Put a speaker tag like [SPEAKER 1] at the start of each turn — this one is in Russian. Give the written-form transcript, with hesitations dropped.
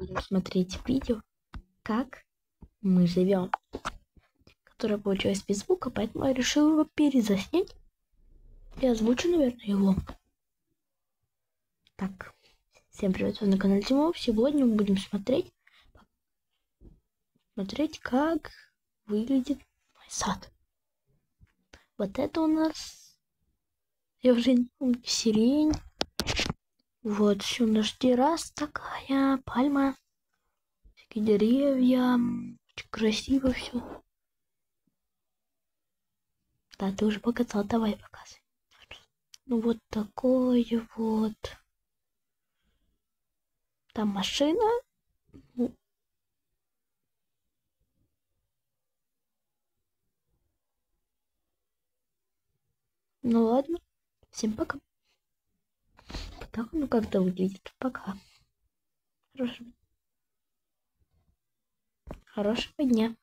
[SPEAKER 1] будем смотреть видео, как мы живем, которое получилось без звука, поэтому я решил его перезаснять и озвучу, наверное, его. Так, всем привет, вы на канале Тимов. Сегодня мы будем смотреть, как выглядит мой сад. Вот это у нас, я уже не помню, сирень. Вот, еще у нас терраса такая, пальма, всякие деревья, очень красиво все. Да, ты уже показал, давай показывай. Ну вот такое вот. Там машина. Ну ладно, всем пока. Так оно как-то выглядит. Пока. Хорошего дня.